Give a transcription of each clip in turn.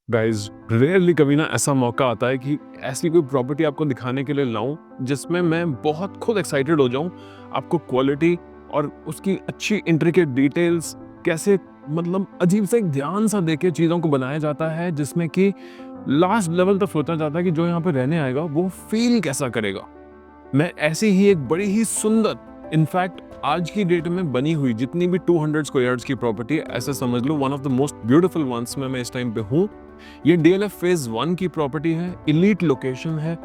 Guys rarely कभी ना ऐसा मौका आता है कि ऐसी कोई प्रॉपर्टी आपको दिखाने के लिए लाऊं जिसमें मैं बहुत खुद एक्साइटेड हो जाऊं। आपको क्वालिटी और उसकी अच्छी इंट्रिकेट डिटेल्स कैसे, मतलब अजीब से एक ध्यान सा देके चीज़ों को बनाया जाता है जिसमें कि लास्ट लेवल तक सोचा जाता है कि जो यहाँ पे रहने आएगा वो फील कैसा करेगा। मैं ऐसी ही एक बड़ी ही सुंदर, इनफैक्ट आज की डेट में बनी हुई जितनी भी 200 स्क्वायर यार्ड्स की प्रॉपर्टी, ऐसे समझ लो one of the most beautiful ones में मैं इस टाइम पे हूँ। ये डीएलएफ फेज 1 की प्रॉपर्टी है, इलीट लोकेशन है,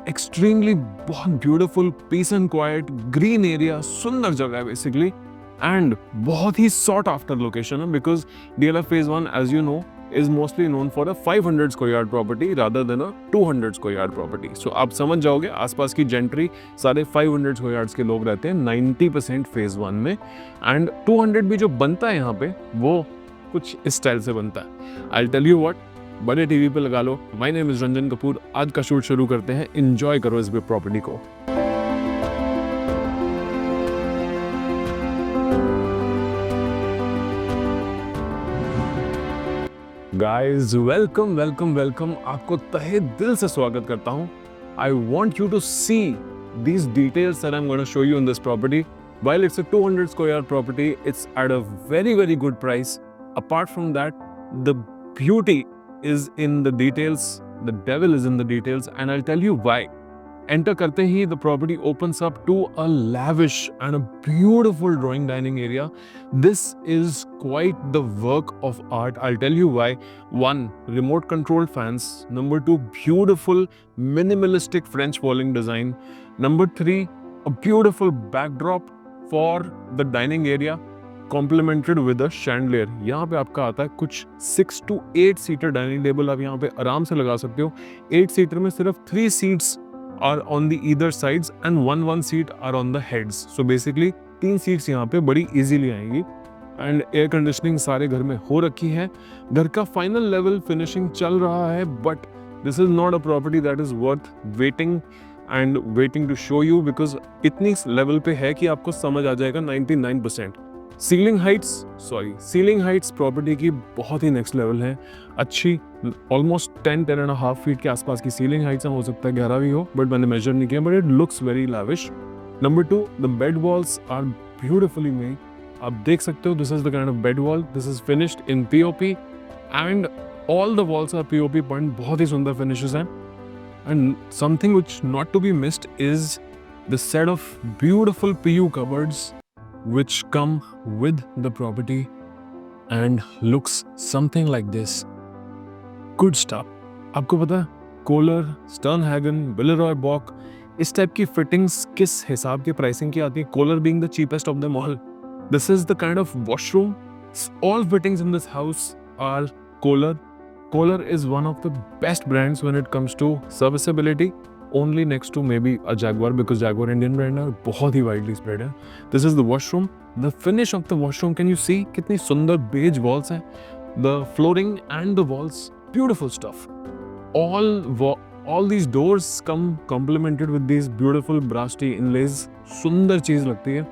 एक्सट्रीमली बहुत beautiful, peace and quiet, green area, सुंदर जगह है बेसिकली, एंड बहुत ही सॉट आफ्टर लोकेशन है because DLF phase 1 as you know is mostly known for a 500 square yard property rather than a 200 square yard property. So आप समझ जाओगे आसपास की जेंट्री सारे 500 square yards के लोग रहते हैं 90% फेज 1 में, एंड 200 भी जो बनता है यहाँ पे वो कुछ इस स्टाइल से बनता है। I'll tell you what, बड़े टीवी पे लगा लो। My name is Ranjan Kapoor. आज का शूट शुरू करते हैं, एंजॉय करो इस प्रॉपर्टी को। गाइज वेलकम वेलकम वेलकम, आपको तहे दिल से स्वागत करता हूं। I want you to see these details that I'm going to show you in this property. While it's a 200 square yard property, it's at a very good price. Apart from that, the beauty is in the details, the devil is in the details, and I'll tell you why. Enter करते ही the property opens up to a lavish and a beautiful drawing dining area. This is quite the work of art. I'll tell you why. One, remote controlled fans. Number two, beautiful minimalistic French walling design. Number three, a beautiful backdrop for the dining area, complemented with a chandelier. यहाँ पे आपका आता है कुछ 6 to 8 seater dining table आप यहाँ पे आराम से लगा सकते हो। 8 सीटर में सिर्फ 3 seats are on the either sides and one seat are on the heads. So basically 3 seats यहाँ पे बड़ी easily आएंगी, एंड एयर कंडीशनिंग सारे घर में हो रखी है। घर का फाइनल लेवल फिनिशिंग चल रहा है, but this is not a property that is worth waiting to show you because इतनी लेवल पे है कि आपको समझ आ जाएगा 99%। सीलिंग हाइट्स प्रॉपर्टी की बहुत ही नेक्स्ट लेवल है, अच्छी ऑलमोस्ट 10.5 फीट के आसपास की सीलिंग हाइट्स हो सकता है 11 भी हो, बट मैंने मेजर नहीं किया, but it looks very lavish. Number 2, the bed walls are beautifully made. आप देख सकते हो this is the kind of bed wall, this is finished in POP and all the walls are POP point, बहुत ही सुंदर finishes हैं। And something which not to be missed is the set of beautiful PU cupboards which come with the property and looks something like this. Good stuff. आपको पता है collar, स्टर्नहैगन, विलेरॉय बॉक, इस type की fittings किस हिसाब की प्राइसिंग की आती है? Kohler being the cheapest of them all. This is the kind of washroom. All fittings in this house are Kohler. Kohler is one of the best brands when it comes to serviceability. Only next to maybe a Jaguar because Jaguar Indian brand है, बहुत ही widely spread है। This is the washroom. The finish of the washroom, can you see कितनी सुंदर beige walls हैं? The flooring and the walls, beautiful stuff. All these doors come complemented with these beautiful brass tea inlays. सुंदर चीज लगती है।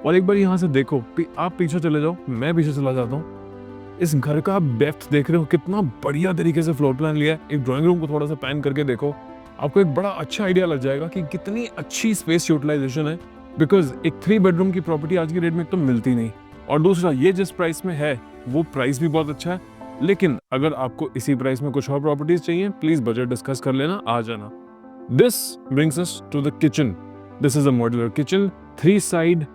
और एक बार यहाँ से देखो, आप पीछे चले जाओ, मैं पीछे चला जाता हूँ। इस घर का डेप्थ देख रहे हो, कितना बढ़िया तरीके से फ्लोर प्लान लिया है। एक ड्राइंग रूम को थोड़ा सा पैन करके देखो, आपको एक बड़ा अच्छा आइडिया लग जाएगा कि कितनी अच्छी स्पेस यूटिलाइजेशन है, बिकॉज एक 3 बेडरूम की प्रॉपर्टी आज की डेट में तो मिलती नहीं, और दूसरा ये जिस प्राइस में है वो प्राइस भी बहुत अच्छा है। लेकिन अगर आपको इसी प्राइस में कुछ और प्रॉपर्टीज चाहिए, प्लीज बजट डिस्कस कर लेना, आ जाना। This brings us to the kitchen. This is a modular kitchen, 3 side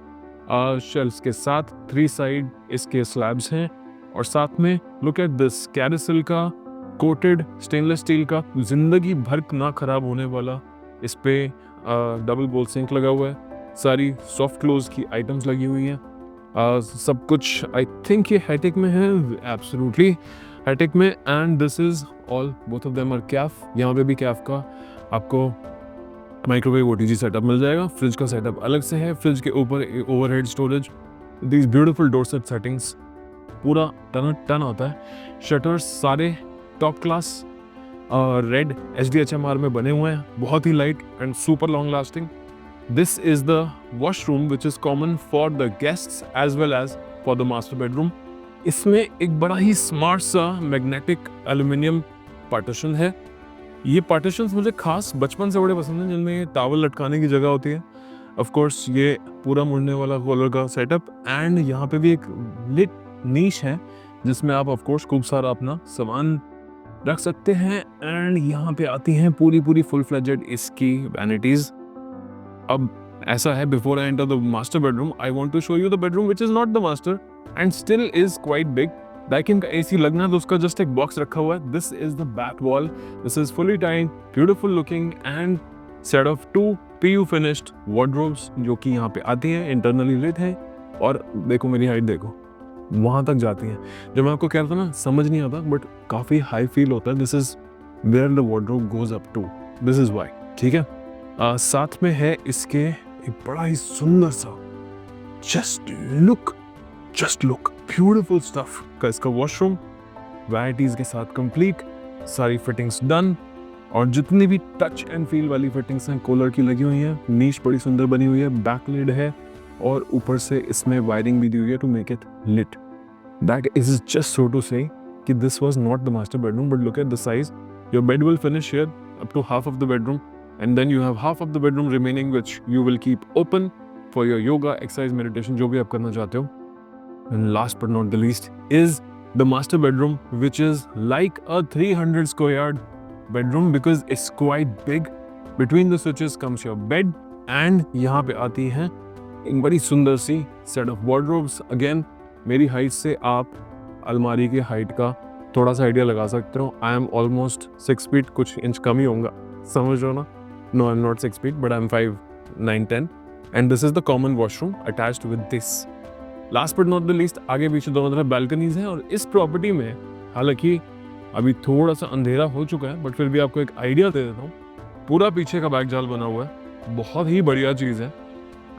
shelves के साथ 3 साइड इसके स्लैब्स हैं, और साथ में लुक एट दिस कैरोसिल का कोटेड स्टेनलेस स्टील का जिंदगी भर ना खराब होने वाला, इस पे डबल बोल सिंक लगा हुआ है, सारी सॉफ्ट क्लोज की आइटम्स लगी हुई हैं, सब कुछ आई थिंक ये हैटिक में है, एब्सोल्युटली हैटिक में। And this is all, both of them are Kaff. यहाँ पे भी कैफ का आपको माइक्रोवेव ओटीजी सेटअप मिल जाएगा। फ्रिज का सेटअप अलग से है, फ्रिज के ऊपर overhead storage, these beautiful door set settings, पूरा टन होता है। शटर्स सारे टॉप क्लास रेड HDHMR में बने हुए हैं, बहुत ही light and super long lasting. This is the washroom which is common for the guests as well as for the master bedroom. इसमें एक बड़ा ही स्मार्ट सा मैग्नेटिक एल्यूमिनियम पार्टीशन है। ये पार्टीशंस मुझे खास बचपन से बड़े पसंद हैं, जिनमें ये टॉवल लटकाने की जगह होती है। ऑफ कोर्स ये पूरा मुड़ने वाला कॉलर का सेटअप, एंड यहाँ पे भी एक लिट नीश है जिसमें आप ऑफ कोर्स खूब सारा अपना सामान रख सकते हैं। एंड यहाँ पे आती हैं पूरी फुल फ्लेजेड इसकी वैनिटीज। अब ऐसा है, before I enter the master bedroom I want to show you the bedroom which is not the master and still is quite big. बैकिन का एसी लगना तो उसका जस्ट एक बॉक्स रखा हुआ है। This is the back wall, this is fully tight, beautiful looking and set of 2 PU finished wardrobes जो कि यहाँ पे आती हैं, इंटरनली लिट है। और देखो मेरी हाइट देखो, वहाँ तक जाती है। जब मैं आपको कह रहा था ना समझ नहीं आता, बट काफ़ी हाई फील होता है। This is where the wardrobe goes up to, this is why. ठीक है, साथ में है इसके एक बड़ा ही सुंदर सा, जस्ट लुक ब्यूटीफुल स्टफ का इसका वॉशरूम, वैराइटीज के साथ कंप्लीट, सारी फिटिंग्स डन। और जितनी भी टच एंड फील वाली फिटिंग्स हैं कूलर की लगी हुई हैं। नीश बड़ी सुंदर बनी हुई है, बैकलिड है और ऊपर से इसमें वायरिंग भी दी हुई है to make it lit. That is just so to say कि this was not the master bedroom, but look at the size. Your bed will finish here up to half of the bedroom, and then you have half of the bedroom remaining which you will keep open for your yoga, exercise, meditation, जो भी आप करना चाहते हो। And last but not the least is the master bedroom, which is like a 300 square yard bedroom because it's quite big. Between the switches comes your bed and यहाँ पे आती है एक बड़ी सुंदर सी set of wardrobes. Again, मेरी height से आप अलमारी की हाइट का थोड़ा सा आइडिया लगा सकते हो। I am almost 6 feet, कुछ इंच कम ही होगा, समझ लो ना। No, I'm not 6 feet, but I'm 5, 9, 10. And this is the common washroom attached with this. Last but not the least, आगे पीछे दोनों तरफ balconies हैं। और इस प्रॉपर्टी में हालांकि अभी थोड़ा सा अंधेरा हो चुका है, बट फिर भी आपको एक आइडिया दे देता हूँ। पूरा पीछे का बैक जाल बना हुआ है, बहुत ही बढ़िया चीज़ है।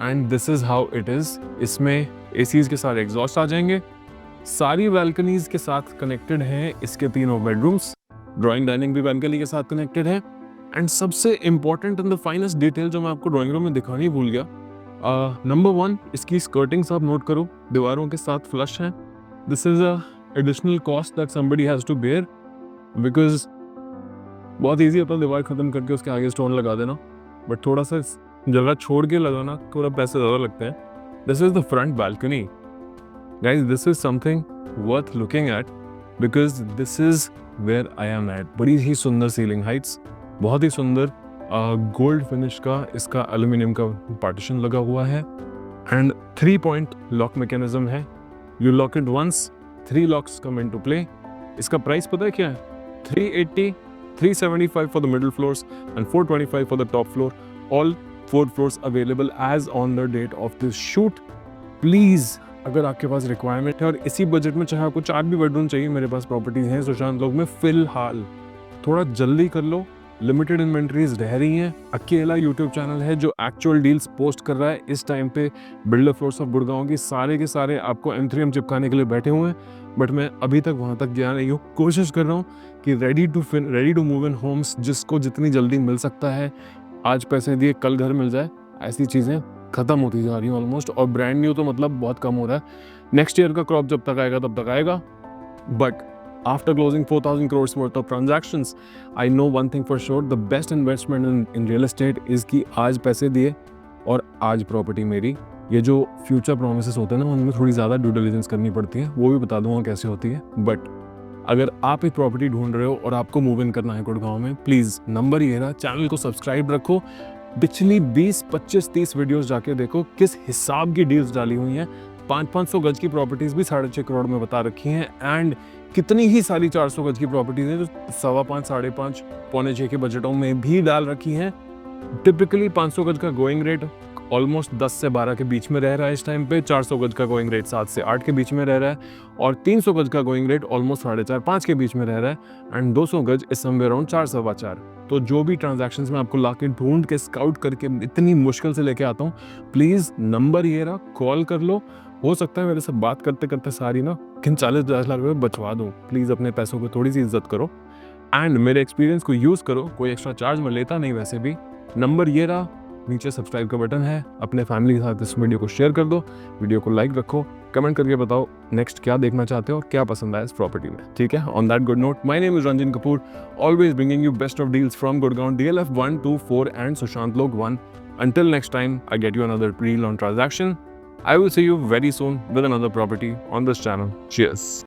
And this is how it is. इसमें एसीज के सारे एग्जॉस्ट आ जाएंगे। सारी बालकनीज के साथ कनेक्टेड हैं इसके तीनों बेडरूम्स। ड्राइंग डाइनिंग भी बालकनी के साथ कनेक्टेड है। एंड सबसे important and the finest detail जो मैं आपको ड्राइंग रूम में दिखानी भूल गया, नंबर 1, इसकी स्कर्टिंग्स आप नोट करो, दीवारों के साथ फ्लश हैं। This is a additional cost that somebody has to bear, because बहुत ईजी होता है दीवार खत्म करके उसके आगे स्टोन लगा देना, बट थोड़ा सा जगह छोड़ के लगाना थोड़ा पैसे ज़्यादा लगते हैं। This is the front balcony guys, this is something worth looking at because this is where I am at. बड़ी ही सुंदर सीलिंग हाइट्स, बहुत ही सुंदर गोल्ड फिनिश का इसका एल्यूमिनियम का पार्टीशन लगा हुआ है। एंड 3 पॉइंट लॉक मैकेनिज्म है। You lock it once, 3 locks come into play. इसका प्राइस पता है क्या है? 380, 375 for the middle floors and 425 for the top floor. All 4 floors available as on the date of this shoot. Please अगर आपके पास requirement है और इसी बजट में चाहे आपको 4 भी बेडरूम चाहिए, मेरे पास प्रॉपर्टीज हैं सुशांत लोग में। फिलहाल थोड़ा जल्दी कर लो, लिमिटेड इन्वेंट्रीज रह रही हैं। अकेला यूट्यूब चैनल है जो एक्चुअल डील्स पोस्ट कर रहा है इस टाइम पे। बिल्डर फ्लोर्स ऑफ गुड़गांव की सारे के सारे आपको M3M चिपकाने के लिए बैठे हुए हैं, बट मैं अभी तक वहाँ तक गया नहीं हूँ। कोशिश कर रहा हूँ कि ready to move in homes, जिसको जितनी जल्दी मिल सकता है, आज पैसे दिए कल घर मिल जाए, ऐसी चीज़ें ख़त्म होती जा रही हैं ऑलमोस्ट। और ब्रांड न्यू तो मतलब बहुत कम हो रहा है। नेक्स्ट ईयर का क्रॉप जब तक आएगा तब तक आएगा, but after closing 4,000 crores worth of transactions, I know one thing for sure, the best investment in real estate is कि आज पैसे दिए और आज प्रॉपर्टी मेरी। ये जो फ्यूचर प्रोमिसेस होते हैं ना, उनमें थोड़ी ज़्यादा ड्यू डिलिजेंस करनी पड़ती है, वो भी बता दूंगा कैसे होती है। बट अगर आप एक प्रॉपर्टी ढूंढ रहे हो और आपको मूव इन करना है गुड़गांव में, प्लीज़ नंबर ये रहा, चैनल को सब्सक्राइब रखो। पिछली 20, 25, 30 वीडियोज़ जाके देखो किस हिसाब की डील्स डाली हुई हैं। 500 गज की प्रॉपर्टीज़ भी 6.5 करोड़ में बता रखी हैं। एंड कितनी ही सारी 400 गज की प्रॉपर्टीज हैं जो 5.25, 5.5, पौने 6 के बजटों में भी डाल रखी हैं। टिपिकली 500 गज का गोइंग रेट ऑलमोस्ट 10 से 12 के बीच में रह रहा है इस टाइम पे। 400 गज का गोइंग रेट 7 से 8 के बीच में रह रहा है और 300 गज का गोइंग रेट ऑलमोस्ट 4.5, 5 के बीच में रह रहा है। एंड 200 गज इस समवेयर अराउंड 4, 4.25। तो जो भी ट्रांजैक्शंस में आपको लाके ढूंढ के स्काउट करके इतनी मुश्किल से लेके आता हूँ, प्लीज़ नंबर ये रहा, कॉल कर लो। हो सकता है मेरे से बात करते करते सारी ना 40-50 लाख रुपए बचवा दूँ। प्लीज़ अपने पैसों को थोड़ी सी इज्जत करो एंड मेरे एक्सपीरियंस को यूज़ करो। कोई एक्स्ट्रा चार्ज मैं लेता नहीं वैसे भी। नंबर ये रहा, नीचे सब्सक्राइब का बटन है, अपने फैमिली के साथ इस वीडियो को शेयर कर दो, वीडियो को लाइक रखो, कमेंट करके बताओ नेक्स्ट क्या देखना चाहते हो और क्या पसंद आया इस प्रॉपर्टी में, ठीक है। On that good note, my name is Ranjan Kapoor, always bringing you best of deals from Gurgaon, DLF 1, 2, 4 and Sushant Lok 1. Until next time I get you another reel on transaction, I will see you very soon with another property on this channel. Cheers.